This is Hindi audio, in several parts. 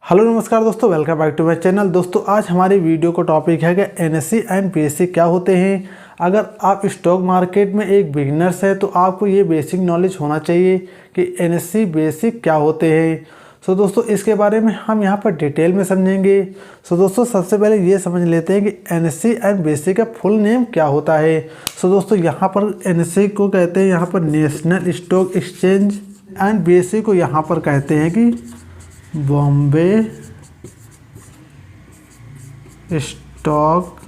हेलो नमस्कार दोस्तों, welcome back to my channel. दोस्तों आज हमारी वीडियो का टॉपिक है कि एनएससी एंड बीएससी क्या होते हैं। अगर आप स्टॉक मार्केट में एक बिगिनर्स है तो आपको ये बेसिक नॉलेज होना चाहिए कि एनएससी बीएससी क्या होते हैं। सो दोस्तों इसके बारे में हम यहाँ पर डिटेल में समझेंगे। सो दोस्तों सबसे पहले ये समझ लेते हैं कि एनएससी एंड बीएससी का फुल नेम क्या होता है। सो दोस्तों यहाँ पर एनएससी को कहते हैं यहाँ पर national stock exchange and BSc को यहाँ पर कहते हैं कि बॉम्बे स्टॉक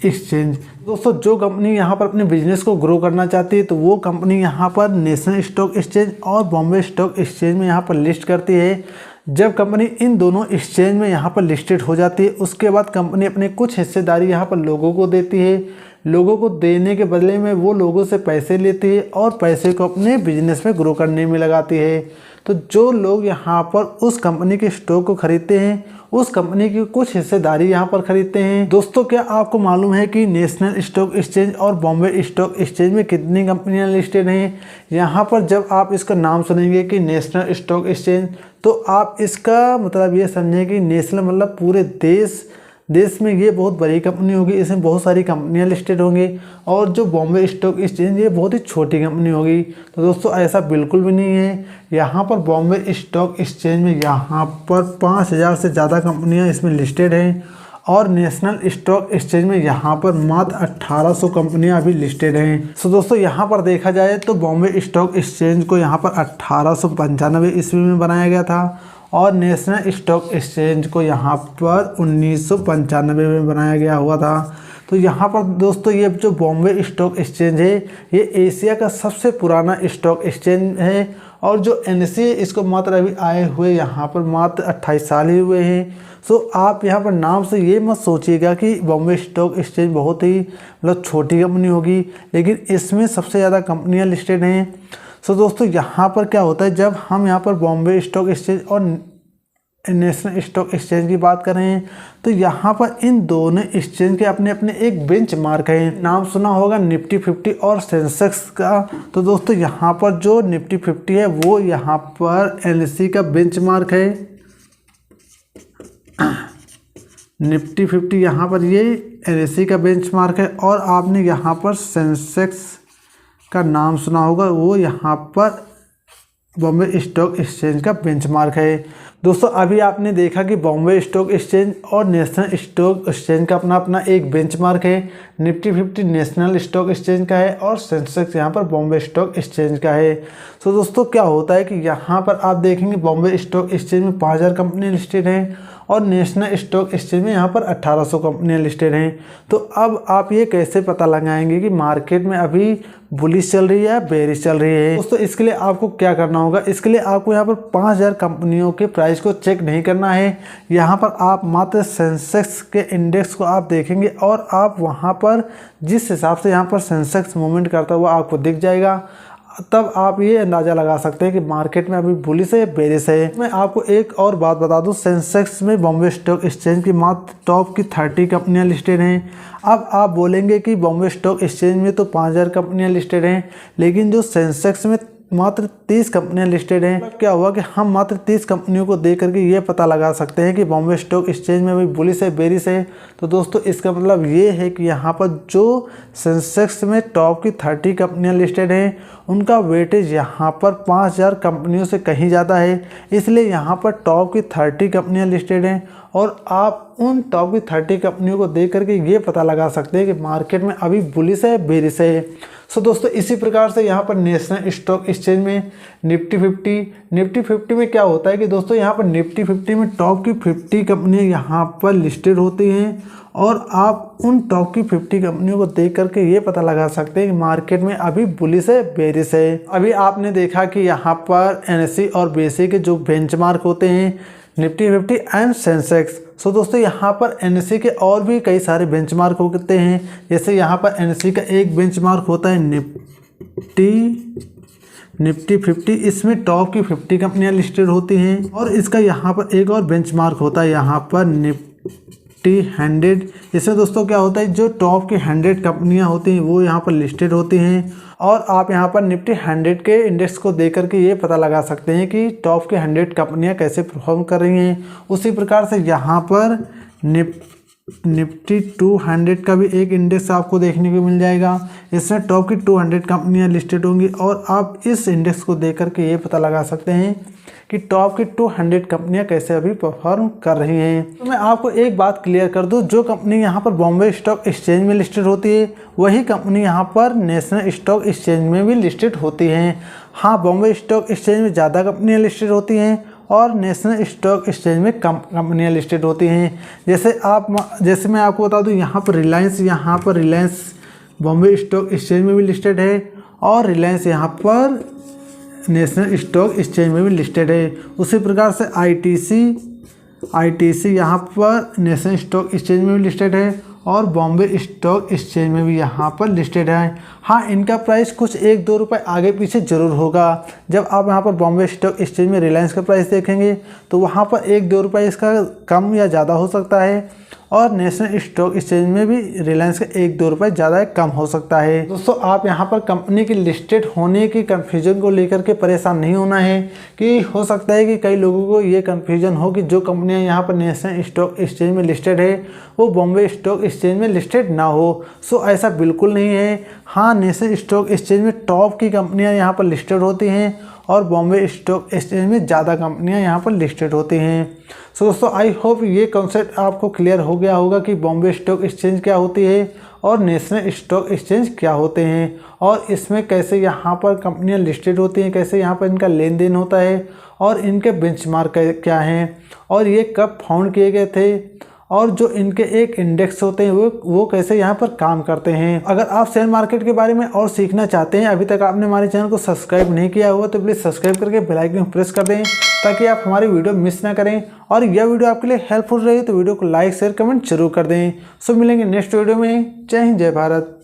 एक्सचेंज। दोस्तों जो कंपनी यहाँ पर अपने बिजनेस को ग्रो करना चाहती है तो वो कंपनी यहाँ पर नेशनल स्टॉक एक्सचेंज और बॉम्बे स्टॉक एक्सचेंज में यहाँ पर लिस्ट करती है। जब कंपनी इन दोनों एक्सचेंज में यहाँ पर लिस्टेड हो जाती है उसके बाद कंपनी अपने कुछ हिस्सेदारी यहाँ पर लोगों को देती है। लोगों को देने के बदले में वो लोगों से पैसे लेती है और पैसे को अपने बिजनेस में ग्रो करने में लगाती है। तो जो लोग यहाँ पर उस कंपनी के स्टॉक को खरीदते हैं उस कंपनी की कुछ हिस्सेदारी यहाँ पर खरीदते हैं। दोस्तों क्या आपको मालूम है कि नेशनल स्टॉक एक्सचेंज और बॉम्बे स्टॉक एक्सचेंज में कितनी कंपनियाँ लिस्टेड हैं। यहाँ पर जब आप इसका नाम सुनेंगे कि नेशनल स्टॉक एक्सचेंज तो आप इसका मतलब ये समझें कि नेशनल मतलब पूरे देश में ये बहुत बड़ी कंपनी होगी, इसमें बहुत सारी कंपनियां लिस्टेड होंगी। और जो बॉम्बे स्टॉक एक्सचेंज ये बहुत ही छोटी कंपनी होगी। तो दोस्तों ऐसा बिल्कुल भी नहीं है। यहाँ पर बॉम्बे स्टॉक एक्सचेंज में यहाँ पर 5000 से ज़्यादा कंपनियां इसमें लिस्टेड हैं और नेशनल स्टॉक एक्सचेंज में यहाँ पर मात्र 1800 कंपनियां अभी लिस्टेड हैं। सो दोस्तों यहाँ पर देखा जाए तो बॉम्बे स्टॉक एक्सचेंज को यहाँ पर 1895 ईस्वी में बनाया गया था और नेशनल स्टॉक एक्सचेंज को यहाँ पर 1995 में बनाया गया हुआ था। तो यहाँ पर दोस्तों ये जो बॉम्बे स्टॉक एक्सचेंज है ये एशिया का सबसे पुराना स्टॉक एक्सचेंज है और जो एनएससी है इसको मात्र अभी आए हुए यहाँ पर मात्र 28 साल ही हुए हैं। सो आप यहाँ पर नाम से ये मत सोचिएगा कि बॉम्बे स्टॉक एक्सचेंज बहुत ही मतलब छोटी कंपनी होगी, लेकिन इसमें सबसे ज़्यादा कंपनियाँ लिस्टेड हैं। सो दोस्तों यहाँ पर क्या होता है, जब हम यहाँ पर बॉम्बे स्टॉक एक्सचेंज और नेशनल स्टॉक एक्सचेंज की बात कर रहे हैं तो यहाँ पर इन दोनों एक्सचेंज के अपने अपने एक बेंच मार्क है। नाम सुना होगा निफ्टी 50 और सेंसेक्स का। तो दोस्तों यहाँ पर जो निफ्टी 50 है वो यहाँ पर एनएससी का बेंच मार्क है। निफ्टी 50 यहाँ पर ये एनएससी का बेंच मार्क है और आपने यहाँ पर सेंसेक्स का नाम सुना होगा, वो यहाँ पर बॉम्बे स्टॉक एक्सचेंज का बेंचमार्क है। दोस्तों अभी आपने देखा कि बॉम्बे स्टॉक एक्सचेंज और नेशनल स्टॉक एक्सचेंज का अपना अपना एक बेंचमार्क है। निफ्टी 50 नेशनल स्टॉक एक्सचेंज का है और सेंसेक्स यहाँ पर बॉम्बे स्टॉक एक्सचेंज का है। तो दोस्तों क्या होता है कि यहाँ पर आप देखेंगे बॉम्बे स्टॉक एक्सचेंज में 5000 कंपनियाँ लिस्टेड हैं और नेशनल स्टॉक एक्सचेंज में यहाँ पर 1800 कंपनियाँ लिस्टेड हैं। तो अब आप ये कैसे पता लगाएंगे कि मार्केट में अभी बुलिश चल रही है या बेरिश चल रही है। दोस्तों इसके लिए आपको क्या करना होगा, इसके लिए आपको यहाँ पर 5000 कंपनियों के प्राइस को चेक नहीं करना है। यहाँ पर आप मात्र सेंसेक्स के इंडेक्स को आप देखेंगे और आप वहाँ पर जिस हिसाब से यहाँ पर सेंसेक्स मूवमेंट करता हुआ आपको दिख जाएगा, तब आप ये अंदाज़ा लगा सकते हैं कि मार्केट में अभी बुलिश है या बेरिश है। मैं आपको एक और बात बता दूं, सेंसेक्स में बॉम्बे स्टॉक एक्सचेंज की मात्र टॉप की 30 कंपनियां लिस्टेड हैं। अब आप बोलेंगे कि बॉम्बे स्टॉक एक्सचेंज में तो 5000 कंपनियां लिस्टेड हैं, लेकिन जो सेंसेक्स में मात्र 30 कंपनियां लिस्टेड हैं। क्या हुआ कि हम मात्र 30 कंपनियों को देख करके ये पता लगा सकते हैं कि बॉम्बे स्टॉक एक्सचेंज में अभी बुलिश है बेरिश है। तो दोस्तों इसका मतलब ये है कि यहाँ पर जो सेंसेक्स में टॉप की 30 कंपनियां लिस्टेड हैं उनका वेटेज यहाँ पर 5000 कंपनियों से कहीं ज़्यादा है, इसलिए यहाँ पर टॉप की 30 कंपनियाँ लिस्टेड हैं और आप उन टॉप की 30 कंपनियों को देख करके ये पता लगा सकते हैं कि मार्केट में अभी बुलिश है बेरिश है। सो दोस्तों इसी प्रकार से यहाँ पर नेशनल स्टॉक एक्सचेंज में निफ्टी 50 में क्या होता है कि दोस्तों यहाँ पर निफ्टी 50 में टॉप की 50 कंपनियाँ यहाँ पर लिस्टेड होती हैं और आप उन टॉप की 50 कंपनियों को देख करके ये पता लगा सकते हैं कि मार्केट में अभी बुलिश है बेरिश है। अभी आपने देखा कि यहाँ पर एनएससी और बीएससी के जो बेंचमार्क होते हैं निफ्टी 50 एंड सेंसेक्स। सो दोस्तों यहाँ पर एनएससी के और भी कई सारे बेंचमार्क होते हैं। जैसे यहाँ पर एनएससी का एक बेंचमार्क होता है निफ्टी 50, इसमें टॉप की 50 कंपनियाँ लिस्टेड होती हैं और इसका यहाँ पर एक और बेंचमार्क होता है यहाँ पर निफ्टी 100। इसमें दोस्तों क्या होता है, जो टॉप की 100 कंपनियां होती हैं वो यहाँ पर लिस्टेड होती हैं और आप यहाँ पर निफ्टी 100 के इंडेक्स को देख करके ये पता लगा सकते हैं कि टॉप की 100 कंपनियां कैसे परफॉर्म कर रही हैं। उसी प्रकार से यहाँ पर निफ्टी 200 का भी एक इंडेक्स आपको देखने को मिल जाएगा। इसमें टॉप की 200 कंपनियां लिस्टेड होंगी और आप इस इंडेक्स को देख करके ये पता लगा सकते हैं कि टॉप की 200 कंपनियां कैसे अभी परफॉर्म कर रही हैं। तो मैं आपको एक बात क्लियर कर दूं, जो कंपनी यहां पर बॉम्बे स्टॉक एक्सचेंज में लिस्टेड होती है वही कंपनी यहां पर नेशनल स्टॉक एक्सचेंज में भी लिस्टेड होती हैं। हाँ, बॉम्बे स्टॉक एक्सचेंज में ज़्यादा कंपनियाँ लिस्टेड होती हैं और नेशनल स्टॉक एक्सचेंज में कम कंपनियाँ लिस्टेड होती हैं। जैसे मैं आपको बता दूं, यहाँ पर रिलायंस बॉम्बे स्टॉक एक्सचेंज में भी लिस्टेड है और रिलायंस यहाँ पर नेशनल स्टॉक एक्सचेंज में भी लिस्टेड है। उसी प्रकार से आईटीसी यहाँ पर नेशनल स्टॉक एक्सचेंज में भी लिस्टेड है और बॉम्बे स्टॉक एक्सचेंज में भी यहाँ पर लिस्टेड है। हाँ, इनका प्राइस कुछ 1-2 रुपये आगे पीछे ज़रूर होगा। जब आप यहाँ पर बॉम्बे स्टॉक एक्सचेंज में रिलायंस का प्राइस देखेंगे तो वहाँ पर 1-2 रुपये इसका कम या ज़्यादा हो सकता है और नेशनल स्टॉक एक्सचेंज में भी रिलायंस का 1-2 रुपये ज़्यादा कम हो सकता है। दोस्तों, आप यहाँ पर कंपनी की लिस्टेड होने की कन्फ्यूजन को लेकर के परेशान नहीं होना है कि हो सकता है कि कई लोगों को ये कन्फ्यूजन हो कि जो कंपनियाँ यहाँ पर नेशनल स्टॉक एक्सचेंज में लिस्टेड है वो बॉम्बे स्टॉक एक्सचेंज में लिस्टेड ना हो। सो ऐसा बिल्कुल नहीं है। हाँ, नेशनल स्टॉक एक्सचेंज में टॉप की कंपनियाँ यहाँ पर लिस्टेड होती हैं और बॉम्बे स्टॉक एक्सचेंज में ज़्यादा कंपनियां यहाँ पर लिस्टेड होती हैं। सो दोस्तों, आई होप ये कॉन्सेप्ट आपको क्लियर हो गया होगा कि बॉम्बे स्टॉक एक्सचेंज क्या होती है और नेशनल स्टॉक एक्सचेंज क्या होते हैं और इसमें कैसे यहाँ पर कंपनियां लिस्टेड होती हैं, कैसे यहाँ पर इनका लेन देन होता है और इनके बेंचमार्क क्या हैं और ये कब फाउंड किए गए थे और जो इनके एक इंडेक्स होते हैं वो कैसे यहाँ पर काम करते हैं। अगर आप शेयर मार्केट के बारे में और सीखना चाहते हैं, अभी तक आपने हमारे चैनल को सब्सक्राइब नहीं किया हुआ तो प्लीज़ सब्सक्राइब करके बेल आइकन प्रेस कर दें ताकि आप हमारी वीडियो मिस ना करें और यह वीडियो आपके लिए हेल्पफुल रही तो वीडियो को लाइक शेयर कमेंट जरूर कर दें। सो मिलेंगे नेक्स्ट वीडियो में। जय हिंद, जय भारत।